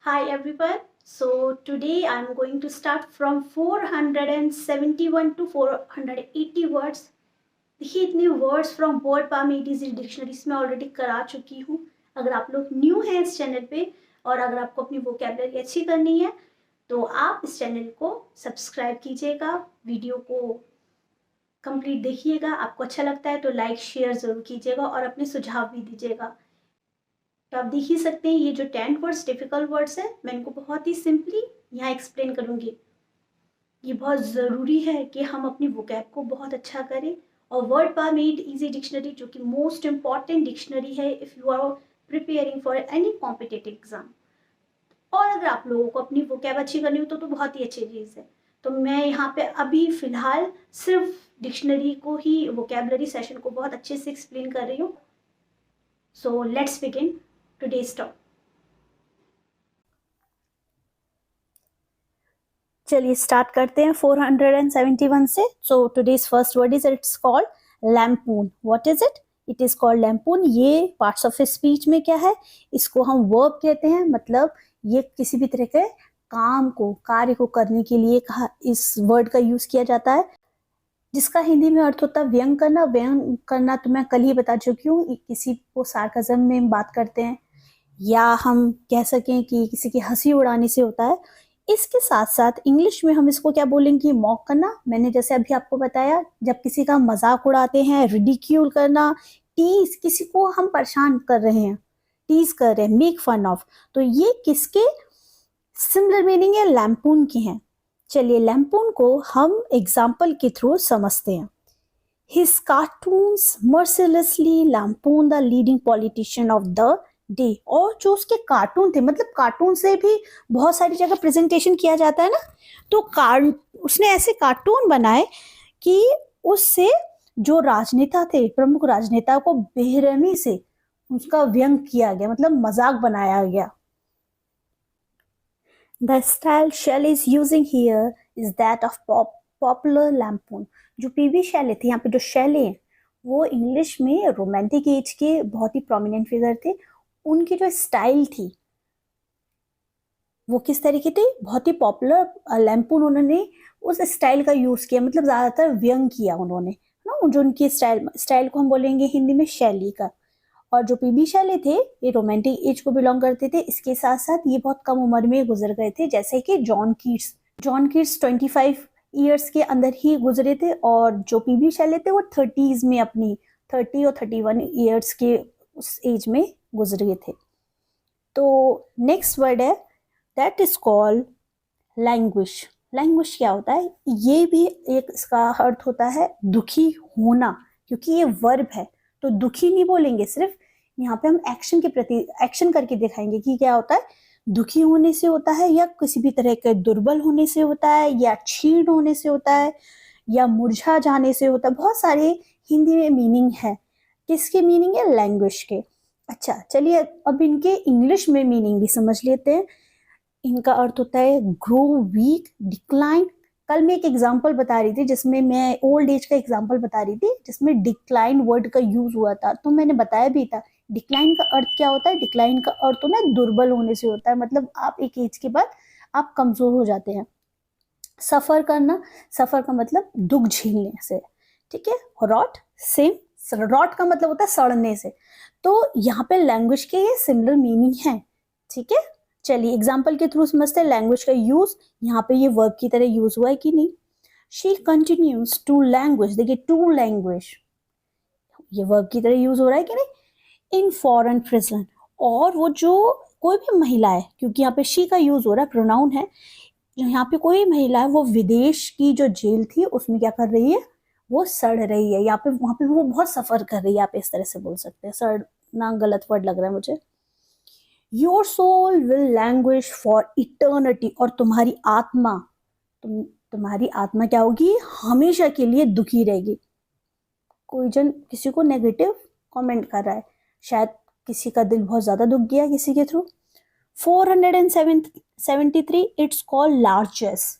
Hi everyone. So today I'm going to start from 471 to 480 words. देखिए इतने words from word palm ATG dictionaries में already करा चुकी हूँ. अगर आप लोग न्यू हैं इस चैनल पे और अगर आपको अपनी वोकैबुलरी अच्छी करनी है तो आप इस चैनल को सब्सक्राइब कीजिएगा, वीडियो को कंप्लीट देखिएगा. आपको अच्छा लगता है तो लाइक शेयर ज़रूर कीजिएगा और अपने सुझाव भी दीजिएगा. तो आप देख ही सकते हैं ये जो 10 वर्ड्स डिफिकल्ट वर्ड्स है मैं इनको बहुत ही सिंपली यहाँ एक्सप्लेन करूँगी. ये बहुत ज़रूरी है कि हम अपनी वोकैब को बहुत अच्छा करें. और word power made easy dictionary जो कि मोस्ट इम्पॉर्टेंट डिक्शनरी है if you are preparing for any competitive exam. और अगर आप लोगों को अपनी वोकैब अच्छी करनी हो तो बहुत ही अच्छी चीज़ है. तो मैं यहाँ पे अभी फ़िलहाल सिर्फ डिक्शनरी को ही वोकैबलरी सेशन को बहुत अच्छे से एक्सप्लेन कर रही हूँ. So let's begin today's talk. चलिए स्टार्ट करते हैं 471 से. So today's first word is it's called lampoon. What is it? It is called lampoon. ये पार्ट्स ऑफ स्पीच में क्या है, इसको हम वर्ब कहते हैं. मतलब ये किसी भी तरह के काम को, कार्य को करने के लिए इस वर्ड का यूज किया जाता है, जिसका हिंदी में अर्थ होता है व्यंग करना. व्यंग करना तो मैं कल ही बता चुकी हूँ. किसी को सार्कज़म में बात करते हैं या हम कह सकें कि किसी की हंसी उड़ाने से होता है. इसके साथ साथ इंग्लिश में हम इसको क्या बोलेंगे, मॉक करना. मैंने जैसे अभी आपको बताया, जब किसी का मजाक उड़ाते हैं, रिडिक्यूल करना, टीज, किसी को हम परेशान कर रहे हैं, टीज कर रहे हैं, मेक फन ऑफ, तो ये किसके सिमिलर मीनिंग है, लैम्पून की हैं. चलिए लैम्पून को हम एग्जाम्पल के थ्रू समझते हैं. His cartoons mercilessly lampoon the leading politician of the day. और जो उसके कार्टून थे, मतलब कार्टून से भी बहुत सारी जगह प्रेजेंटेशन किया जाता है ना, तो उसने ऐसे कार्टून बनाए कि उससे जो राजनेता थे, प्रमुख राजनेता को बेरहमी से उसका व्यंग किया गया, मतलब मजाक बनाया गया. The style Shelley is using here is that of popular lampoon. जो पीवी शैले थे, यहाँ पे जो शैले हैं वो इंग्लिश में रोमांटिक एज के बहुत ही प्रोमिनेंट फिगर थे. उनकी जो स्टाइल थी वो किस तरीके थी, बहुत ही पॉपुलर लैम्पून. उन्होंने उस स्टाइल का यूज किया, मतलब ज्यादातर व्यंग किया उन्होंने ना. जो उनकी स्टाइल को हम बोलेंगे हिंदी में शैली का. और जो पीबी शैले थे ये रोमांटिक एज को बिलोंग करते थे. इसके साथ साथ ये बहुत कम उम्र में गुजर गए थे, जैसे कि जॉन कीट्स 25 ईयर्स के अंदर ही गुजरे थे. और जो पीबी शैले थे वो 30s में, अपनी 30 और 31 ईयर्स के उस एज में गुजरे थे. तो नेक्स्ट वर्ड है that is called languish. Languish क्या होता है, ये भी एक इसका अर्थ होता है दुखी होना. क्योंकि ये वर्ब है तो दुखी नहीं बोलेंगे, सिर्फ यहाँ पे हम एक्शन के प्रति एक्शन करके दिखाएंगे कि क्या होता है. दुखी होने से होता है, या किसी भी तरह के दुर्बल होने से होता है, या क्षीण होने से होता है, या मुरझा जाने से होता है. बहुत सारे हिंदी में मीनिंग है. किसके मीनिंग है, लैंग्वेज के. अच्छा चलिए अब इनके इंग्लिश में मीनिंग भी समझ लेते हैं. इनका अर्थ होता है ग्रो वीक, डिक्लाइन. कल मैं एक एग्जांपल बता रही थी जिसमें मैं ओल्ड एज का एग्जांपल बता रही थी, जिसमें डिक्लाइन वर्ड का यूज हुआ था. तो मैंने बताया भी था डिक्लाइन का अर्थ क्या होता है. डिक्लाइन का अर्थ होता है दुर्बल होने से होता है, मतलब आप एक एज के बाद आप कमजोर हो जाते हैं. सफर करना, सफर का मतलब दुख झेलने से, ठीक है. रॉट, सेम, रॉट का मतलब होता है सड़ने से. तो यहाँ पे लैंग्वेज के ये सिमिलर मीनिंग है, ठीक है. चलिए एग्जाम्पल के थ्रू समझते हैं लैंग्वेज का यूज. यहाँ पे ये वर्ब की तरह यूज हुआ है कि नहीं. शी कंटिन्यूज टू लैंग्वेज, देखिए टू लैंग्वेज, ये वर्ब की तरह यूज हो रहा है कि नहीं. इन फॉरेन प्रिजन, और वो जो कोई भी महिला है, क्योंकि यहाँ पे शी का यूज हो रहा है, प्रोनाउन है, जो यहाँ पे कोई महिला है वो विदेश की जो जेल थी उसमें क्या कर रही है, वो सड़ रही है. यहाँ पे वहां पे वो बहुत सफर कर रही है, आप इस तरह से बोल सकते हैं. सड़ना गलत वर्ड लग रहा है मुझे. Your soul will languish for eternity, और तुम्हारी आत्मा, तुम्हारी आत्मा क्या होगी, हमेशा के लिए दुखी रहेगी. कोई जन किसी को नेगेटिव कमेंट कर रहा है, शायद किसी का दिल बहुत ज्यादा दुख गया किसी के through. 473 it's called largesse.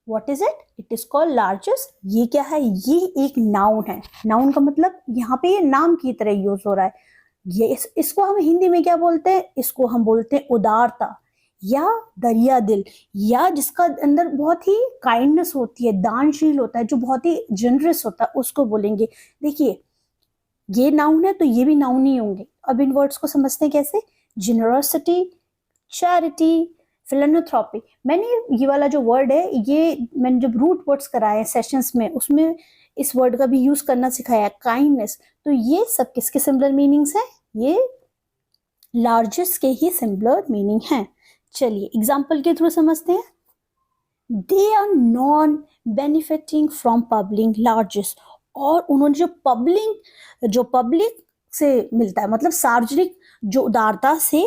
What is it, it is called largesse. ये क्या है, ये एक नाउन है. नाउन का मतलब यहाँ पे ये नाम की तरह यूज हो रहा है. ये इसको हम हिंदी में क्या बोलते हैं, इसको हम बोलते हैं उदारता. या दरिया दिल, या जिसका अंदर बहुत ही काइंडनेस होती है, दानशील होता है, जो बहुत ही जनरस होता है, उसको बोलेंगे। देखिए ये नाउन है तो ये भी नाउन ही होंगे। अब इन वर्ड्स को समझते हैं कैसे, जेनरोसिटी, चैरिटी, फिलैंथ्रोपी। मैंने ये वाला जो वर्ड है, ये मैंने जब रूट वर्ड्स कराए सेशंस में, उसमें इस वर्ड का भी यूज करना सिखाया, काइंडनेस। तो ये सब किसके सिमिलर मीनिंग्स हैं, ये लार्जेस्ट के ही सिमिलर मीनिंग हैं। चलिए एग्जाम्पल के थ्रू समझते हैं। They are non benefiting from public largest, और उन्होंने जो पब्लिक से मिलता है, मतलब सार्वजनिक जो उदारता से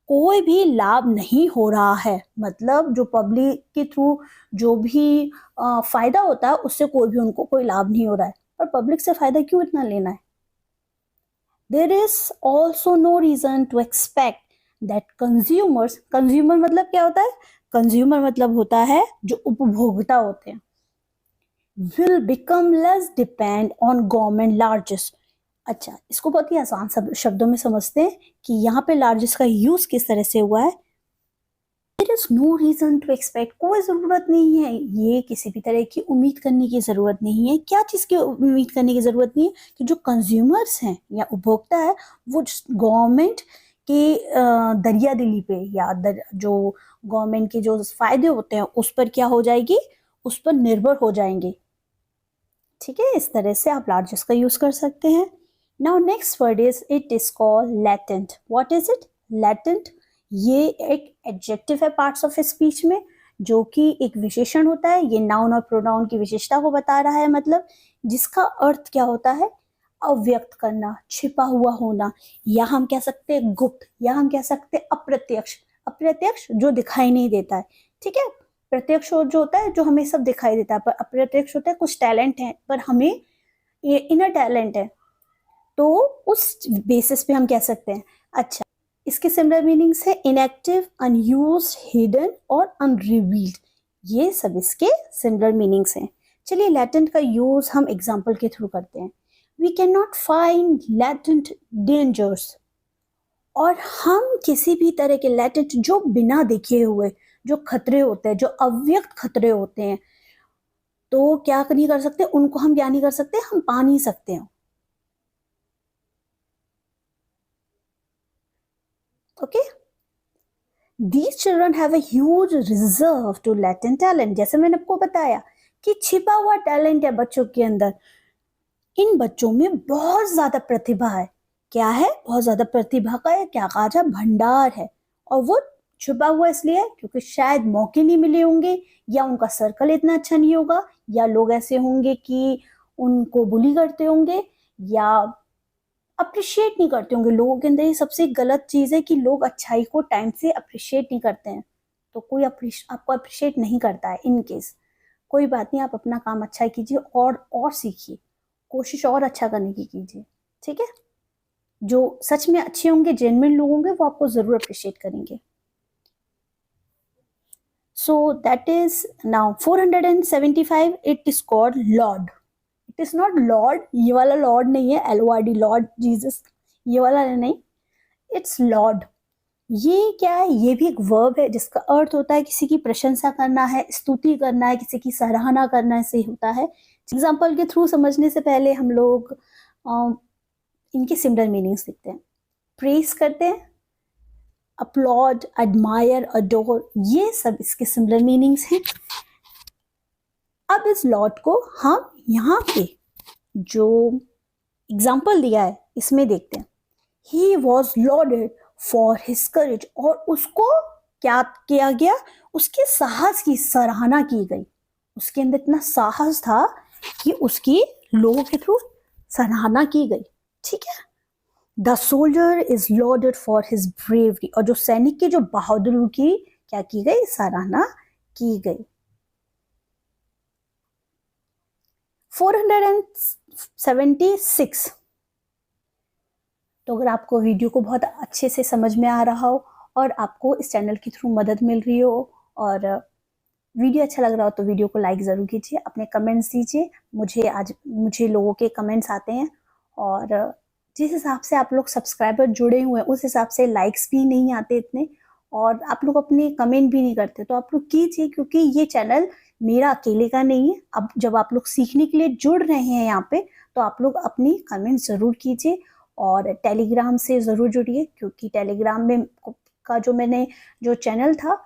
कोई भी लाभ नहीं हो रहा है, मतलब जो पब्लिक के थ्रू जो भी फायदा होता है उससे कोई भी उनको कोई लाभ नहीं हो रहा है, पर पब्लिक से फायदा क्यों इतना लेना है। There is also no reason to expect that consumers, consumer मतलब क्या होता है, कंज्यूमर मतलब होता है जो उपभोक्ता होते हैं, will become less depend on government largest। अच्छा, इसको बहुत ही आसान शब्दों में समझते हैं कि यहाँ पे लार्जेस्ट का यूज किस तरह से हुआ है। There is no reason to expect, कोई जरूरत नहीं है, ये किसी भी तरह की उम्मीद करने की जरूरत नहीं है। क्या चीज की उम्मीद करने की जरूरत नहीं है, कि जो कंज्यूमर्स हैं या उपभोक्ता है वो गवर्नमेंट के दरिया दिली पे या जो गवर्नमेंट के जो फायदे होते हैं उस पर क्या हो जाएगी, उस पर निर्भर हो जाएंगे। ठीक है, इस तरह से आप लार्जेस्ट का यूज कर सकते हैं। Now next word is, it is called latent. What is it, latent. ये एक एडजेक्टिव है पार्ट्स ऑफ स्पीच में, जो कि एक विशेषण होता है। ये नाउन और प्रोनाउन की विशेषता को बता रहा है, मतलब जिसका अर्थ क्या होता है, अव्यक्त करना, छिपा हुआ होना, या हम कह सकते हैं गुप्त, या हम कह सकते हैं अप्रत्यक्ष। अप्रत्यक्ष जो दिखाई नहीं देता है, ठीक है। प्रत्यक्ष जो होता है जो हमें सब दिखाई देता है, पर अप्रत्यक्ष होता है कुछ टैलेंट है पर हमें ये इनर टैलेंट है, तो उस बेसिस पे हम कह सकते हैं। अच्छा, इसके सिमिलर मीनिंग्स है इनएक्टिव, अनयूज्ड, हिडन और अनरिवील्ड। ये सब इसके सिमिलर मीनिंग्स हैं। चलिए लैटेंट का यूज हम एग्जाम्पल के थ्रू करते हैं। We can not find latent dangers, और हम किसी भी तरह के लैटेंट जो बिना देखे हुए जो खतरे होते हैं, जो अव्यक्त खतरे होते हैं, तो क्या नहीं कर सकते, उनको हम क्या नहीं कर सकते, हम पा नहीं सकते हैं। Okay, these children have a huge reserve to latent talent. जैसे मैंने आपको बताया कि छिपा हुआ टैलेंट है बच्चों के अंदर, इन बच्चों में बहुत ज्यादा प्रतिभा है। क्या है, बहुत ज्यादा प्रतिभा का है, क्या कहा जाए, भंडार है। और वो छुपा हुआ इसलिए है क्योंकि शायद मौके नहीं मिले होंगे, या उनका सर्कल इतना अच्छा नहीं होगा, या लोग ऐसे होंगे कि उनको बुली करते होंगे, या अप्रिशिएट नहीं करते होंगे। लोगों के अंदर ये सबसे गलत चीज है कि लोग अच्छाई को टाइम से अप्रिशिएट नहीं करते हैं, तो कोई आपको अप्रिशिएट नहीं करता है। इन केस कोई बात नहीं, आप अपना काम अच्छा कीजिए और सीखिए, कोशिश और अच्छा करने की कीजिए, ठीक है। जो सच में अच्छे होंगे, जेन्युइन लोग होंगे, वो आपको जरूर अप्रिशिएट करेंगे। So that is now 475, it is called Lord. It is not Lord, ये वाला लॉर्ड नहीं है, LORD, लॉर्ड जीसस, ये वाला नहीं, इट्स लॉर्ड। ये क्या है, ये भी एक वर्ब है जिसका अर्थ होता है किसी की प्रशंसा करना है, स्तुति करना है, किसी की सराहना करना से होता है। एग्जाम्पल के थ्रू समझने से पहले हम लोग इनके सिमिलर मीनिंग्स देखते हैं। प्रेज करते हैं, अपलॉड, एडमायर, अडोर, ये सब इसके सिमिलर मीनिंग्स हैं। अब इस लॉर्ड को हम यहाँ पे जो एग्जाम्पल दिया है इसमें देखते हैं। He was lauded for his करेज, और उसको क्या किया गया, उसके साहस की सराहना की गई। उसके अंदर इतना साहस था कि उसकी लोगों के थ्रू सराहना की गई, ठीक है। The soldier is lauded for his bravery, और जो सैनिक की जो बहादुरी की क्या की गई, सराहना की गई। 476, तो अगर आपको वीडियो को बहुत अच्छे से समझ में आ रहा हो और आपको इस चैनल के थ्रू मदद मिल रही हो और वीडियो अच्छा लग रहा हो, तो वीडियो को लाइक ज़रूर कीजिए, अपने कमेंट्स दीजिए। मुझे लोगों के कमेंट्स आते हैं, और जिस हिसाब से आप लोग सब्सक्राइबर जुड़े हुए हैं उस हिसाब से लाइक्स भी नहीं आते इतने, और आप लोग अपने कमेंट भी नहीं करते, तो आप लोग कीजिए, क्योंकि ये चैनल मेरा अकेले का नहीं है। अब जब आप लोग सीखने के लिए जुड़ रहे हैं यहाँ पे, तो आप लोग अपनी कमेंट ज़रूर कीजिए और टेलीग्राम से ज़रूर जुड़िए, क्योंकि टेलीग्राम में का जो चैनल था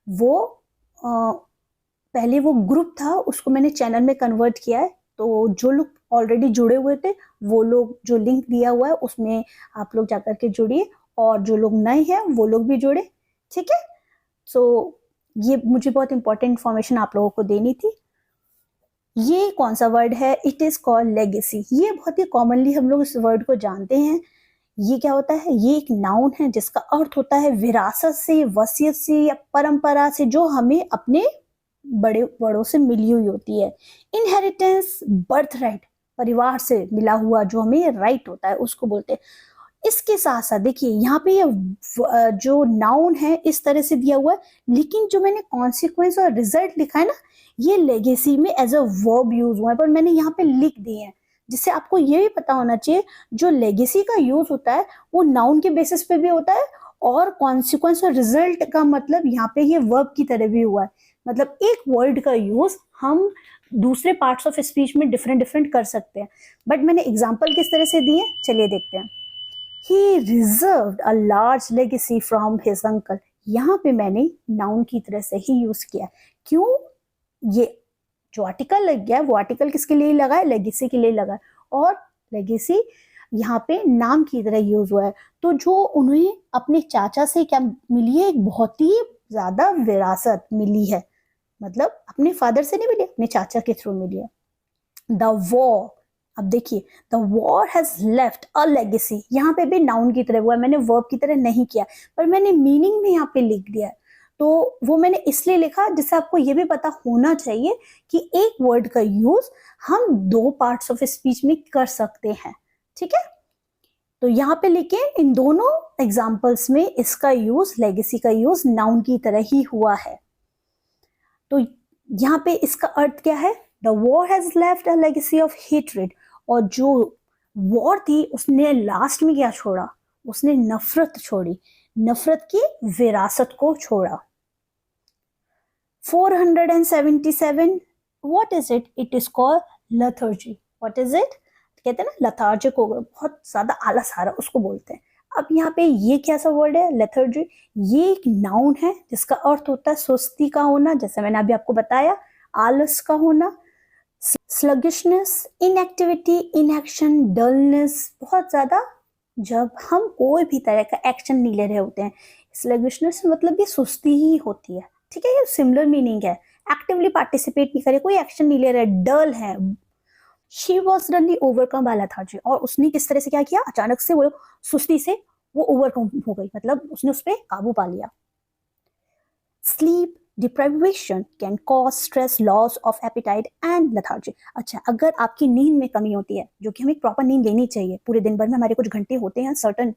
वो पहले वो ग्रुप था, उसको मैंने चैनल में कन्वर्ट किया है। तो जो लोग ऑलरेडी जुड़े हुए थे, वो लोग जो लिंक दिया हुआ है उसमें आप लोग जाकर के जुड़िए, और जो लोग नए हैं वो लोग भी जुड़े, ठीक है। सो ये मुझे बहुत इंपॉर्टेंट इंफॉर्मेशन आप लोगों को देनी थी। ये कौन सा वर्ड है? It is called legacy. ये बहुत ही कॉमनली हम लोग इस वर्ड को जानते हैं। ये क्या होता है? ये एक नाउन है जिसका अर्थ होता है विरासत से, वसीयत से या परंपरा से, जो हमें अपने बड़ों से मिली हुई होती है। इनहेरिटेंस, बर्थ राइट, परिवार से मिला हुआ जो हमें राइट होता है उसको बोलते हैं। इसके साथ साथ देखिए यहाँ पे ये जो नाउन है इस तरह से दिया हुआ है, लेकिन जो मैंने कॉन्सिक्वेंस और रिजल्ट लिखा है ना, ये लेगेसी में एज अ वर्ब यूज हुआ है, पर मैंने यहाँ पे लिख दिए हैं, जिससे आपको ये भी पता होना चाहिए जो लेगेसी का यूज होता है वो नाउन के बेसिस पे भी होता है, और कॉन्सिक्वेंस और रिजल्ट का मतलब यहाँ पे ये वर्ब की तरह भी हुआ है। मतलब एक वर्ड का यूज हम दूसरे पार्ट्स ऑफ स्पीच में डिफरेंट कर सकते हैं। बट मैंने एग्जाम्पल किस तरह से दिए, चलिए देखते हैं। He reserved a large legacy from his uncle. यहाँ पे मैंने नाउन की तरह से ही यूज किया। क्यों? ये जो आर्टिकल लग गया वो आर्टिकल किसके लिए लगा है? लेगेसी के लिए लगा है, और लेगेसी यहाँ पे नाम की तरह यूज हुआ है। तो जो उन्हें अपने चाचा से क्या मिली है? एक बहुत ही ज्यादा विरासत मिली है, मतलब अपने फादर से नहीं मिली, अपने चाचा के थ्रू मिली है। द वॉर, अब देखिए, the war has left a legacy, यहाँ पे भी नाउन की तरह हुआ है, मैंने वर्ब की तरह नहीं किया, पर मैंने मीनिंग में यहाँ पे लिख दिया है। तो वो मैंने इसलिए लिखा जिससे आपको ये भी पता होना चाहिए कि एक वर्ड का यूज हम दो पार्ट्स ऑफ स्पीच में कर सकते हैं, ठीक है। तो यहाँ पे लिखे इन दोनों एग्जाम्पल्स में इसका यूज, लेगेसी का यूज नाउन की तरह ही हुआ है। तो यहाँ पे इसका अर्थ क्या है? The war has left a legacy of hatred, और जो वॉर थी उसने लास्ट में क्या छोड़ा? उसने नफरत छोड़ी, नफरत की विरासत को छोड़ा। 477, what is it? It is called lethargy. What is it? कहते हैं ना लेथार्जिक हो गया, बहुत ज्यादा आलस आ रहा, उसको बोलते हैं। अब यहाँ पे ये क्या सा वर्ड है? लेथर्जी। ये एक नाउन है जिसका अर्थ होता है सुस्ती का होना, जैसे मैंने अभी आपको बताया, आलस का होना, स्लगिशनेस, इनएक्टिविटी, इनएक्शन, डलनेस, बहुत ज्यादा जब हम कोई भी तरह का एक्शन नहीं ले रहे होते हैं। स्लगिशनेस मतलब ये सुस्ती ही होती है, ठीक है। ये सिमिलर मीनिंग है, एक्टिवली पार्टिसिपेट नहीं करे, कोई एक्शन नहीं ले रहे, डल है। She was suddenly overcome bye lethargy, और उसने किस तरह से क्या किया? अचानक से वो सुस्ती से वो ओवरकम हो गई, मतलब उसने उस पर काबू पा लिया। Sleep deprivation can cause stress, loss of appetite and lethargy. अच्छा, अगर आपकी नींद में कमी होती है, जो कि हमें प्रॉपर नींद लेनी चाहिए, पूरे दिन भर में हमारे कुछ घंटे होते हैं, सर्टन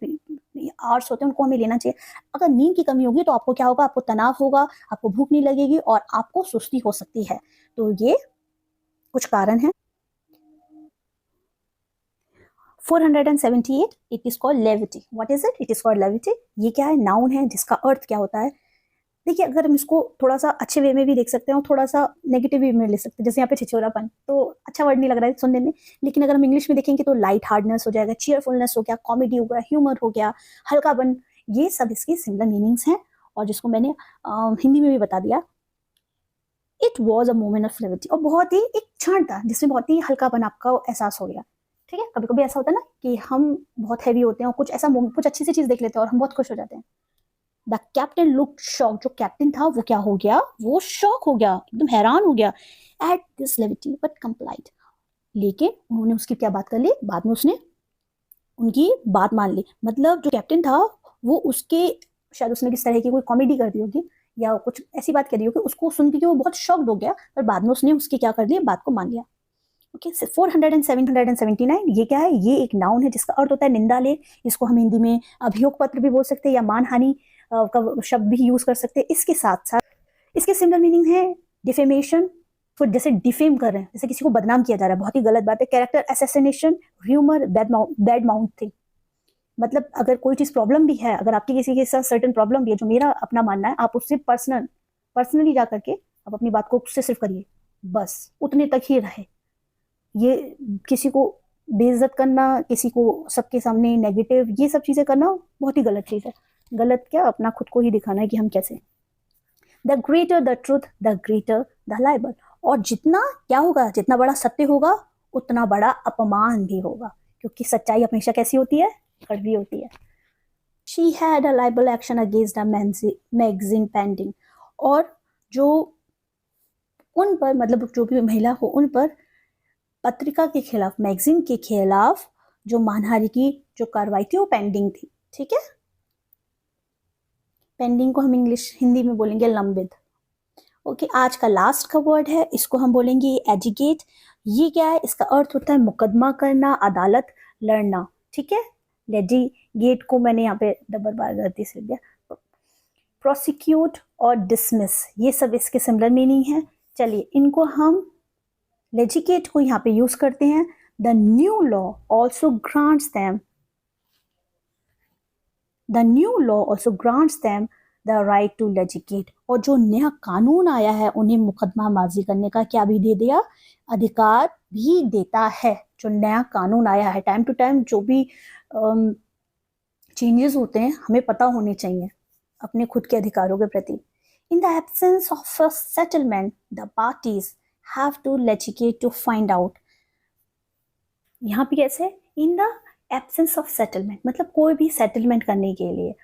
आवर्स होते हैं, उनको हमें लेना चाहिए। अगर नींद की कमी होगी तो आपको क्या होगा? आपको तनाव होगा, आपको भूख नहीं लगेगी और आपको सुस्ती हो सकती है। तो ये कुछ कारण है। 478, it is called levity. What is it? It is called levity. ये क्या है? नाउन है जिसका अर्थ क्या होता है? देखिए, अगर हम इसको थोड़ा सा अच्छे वे में भी देख सकते हैं और थोड़ा सा नेगेटिव वे में ले सकते हैं, जैसे यहाँ पे छिछोरापन, तो अच्छा वर्ड नहीं लग रहा है सुनने में, लेकिन अगर हम इंग्लिश में देखेंगे तो लाइट हार्डनेस हो जाएगा, चीयरफुलनेस हो गया, कॉमेडी हो गया, ह्यूमर हो गया, हल्कापन, ये सब इसकी सिमिलर मीनिंग्स हैं, और जिसको मैंने हिंदी में भी बता दिया। It was a moment of levity, और बहुत ही एक क्षण था जिसमें बहुत ही हल्कापन आपका एहसास हो गया, ठीक है। कभी कभी ऐसा होता है ना कि हम बहुत हैवी होते हैं और कुछ अच्छी सी चीज देख लेते हैं और हम बहुत खुश हो जाते हैं। द कैप्टन लुक शॉक, जो कैप्टन था वो क्या हो गया? वो शॉक हो गया, एकदम हैरान हो गया at this levity but complied. लेकिन उन्होंने उसकी क्या बात कर ली? बाद में उसने उनकी बात मान ली। मतलब जो कैप्टन था वो उसके, शायद उसने किस तरह की कोई कॉमेडी कर दी होगी या कुछ ऐसी बात कर दी होगी, उसको सुन के वो बहुत शॉक्ड हो गया, पर बाद में उसने उसकी क्या कर दी? बात को मान लिया। ओके, 479, ये क्या है? ये एक नाउन है जिसका अर्थ होता है निंदा ले। इसको हम हिंदी में अभियोग पत्र भी बोल सकते हैं या मानहानि का शब्द भी यूज कर सकते हैं। इसके साथ साथ इसके सिमिलर मीनिंग है डिफेमेशन, तो जैसे डिफेम कर रहे हैं, जैसे किसी को बदनाम किया जा रहा है, बहुत ही गलत बात है। Character assassination, humour, bad mounting, मतलब अगर कोई चीज़ प्रॉब्लम भी है, अगर आपकी किसी के साथ सर्टेन प्रॉब्लम भी है, जो मेरा अपना मानना है, आप उससे पर्सनली जा करके आप अपनी बात को उससे सिर्फ करिए, बस उतने तक ही रहे। ये किसी को बेइज्जत करना, किसी को सबके सामने नेगेटिव, ये सब चीज़ें करना बहुत ही गलत चीज़ है। गलत क्या, अपना खुद को ही दिखाना है कि हम कैसे। The greater the truth the greater the liable. और जितना क्या होगा, जितना बड़ा सत्य होगा उतना बड़ा अपमान भी होगा, क्योंकि सच्चाई हमेशा कैसी होती है, कड़वी होती है। She had a liable action against a magazine pending. और जो उन पर, मतलब जो भी महिला हो, उन पर पत्रिका के खिलाफ, मैगजीन के खिलाफ जो मानहानि की जो कार्रवाई थी वो पेंडिंग थी। ठीक है, पेंडिंग को हम हिंदी में बोलेंगे लंबित। ओके, आज का लास्ट का वर्ड है, इसको हम बोलेंगे एजिगेट। ये क्या है, इसका अर्थ होता है मुकदमा करना, अदालत लड़ना। ठीक है, लेजिगेट को मैंने यहाँ पे डबल बार गलती से दिया। प्रोसिक्यूट और डिसमिस, ये सब इसके सिमिलर मीनिंग है। चलिए इनको हम लेजिगेट को यहाँ पे यूज करते हैं। The new law also grants them the right to litigate. और जो नया कानून आया है उन्हें मुकदमाबाजी करने का क्या भी दे दिया, अधिकार भी देता है। जो नया कानून आया है, टाइम टू टाइम जो भी चेंजेस होते हैं हमें पता होने चाहिए अपने खुद के अधिकारों के प्रति। In the absence of a settlement the parties have to litigate to find out. यहाँ पे कैसे, in the absence of settlement, मतलब कोई भी सेटलमेंट करने के लिए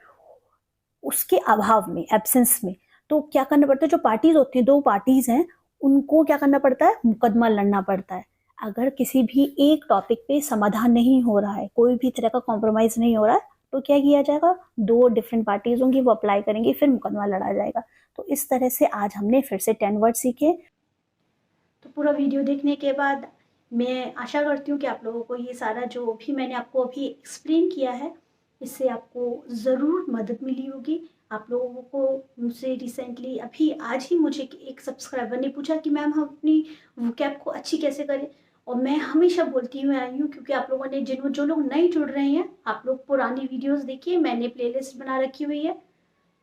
उसके अभाव में, एब्सेंस में, तो क्या करना पड़ता है, जो पार्टीज होती हैं, दो पार्टीज हैं, उनको क्या करना पड़ता है, मुकदमा लड़ना पड़ता है। अगर किसी भी एक टॉपिक पे समाधान नहीं हो रहा है, कोई भी तरह का कॉम्प्रोमाइज नहीं हो रहा है, तो क्या किया जाएगा, दो डिफरेंट पार्टीज होंगी, वो अप्लाई करेंगी, फिर मुकदमा लड़ा जाएगा। तो इस तरह से आज हमने फिर से 10 वर्ड सीखे। तो पूरा वीडियो देखने के बाद मैं आशा करती हूँ कि आप लोगों को ये सारा जो भी मैंने आपको अभी एक्सप्लेन किया है, इससे आपको ज़रूर मदद मिली होगी। आप लोगों को मुझसे रिसेंटली अभी आज ही मुझे एक सब्सक्राइबर ने पूछा कि मैम हम अपनी वोकैब को अच्छी कैसे करें। और मैं हमेशा बोलती हुई आई हूँ, क्योंकि आप लोगों ने जो लोग नए जुड़ रहे हैं, आप लोग पुरानी वीडियोज़ देखिए, मैंने प्लेलिस्ट बना रखी हुई है।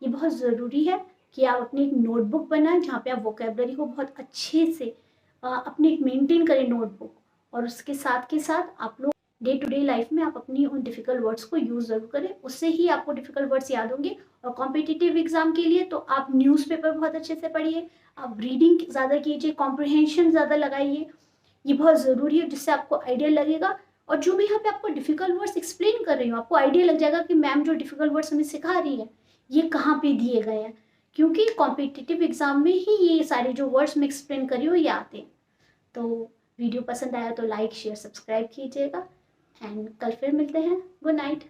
ये बहुत ज़रूरी है कि आप अपनी एक नोटबुक बनाएं जहाँ पे आप वोकेबलरी को बहुत अच्छे से अपने एक मेंटेन करें नोटबुक। और उसके साथ आप लोग डे टू डे लाइफ में आप अपनी उन डिफ़िकल्ट वर्ड्स को यूज़ ज़रूर करें, उससे ही आपको डिफ़िकल्ट वर्ड्स याद होंगे। और कॉम्पिटिटिव एग्जाम के लिए तो आप न्यूज़पेपर बहुत अच्छे से पढ़िए, आप रीडिंग ज़्यादा कीजिए, कॉम्प्रिहेंशन ज़्यादा लगाइए, ये बहुत ज़रूरी है, जिससे आपको आइडिया लगेगा। और जो भी यहाँ पे आपको डिफ़िकल्ट वर्ड्स एक्सप्लेन कर रही हूँ, आपको आइडिया लग जाएगा कि मैम जो डिफ़िकल्ट वर्ड्स हमें सिखा रही है ये कहाँ पे दिए गए हैं, क्योंकि कॉम्पिटिटिव एग्जाम में ही ये सारे जो वर्ड्स मैं एक्सप्लेन करी हूँ ये आते हैं। तो वीडियो पसंद आया तो लाइक शेयर सब्सक्राइब कीजिएगा, एंड कल फिर मिलते हैं। Good night.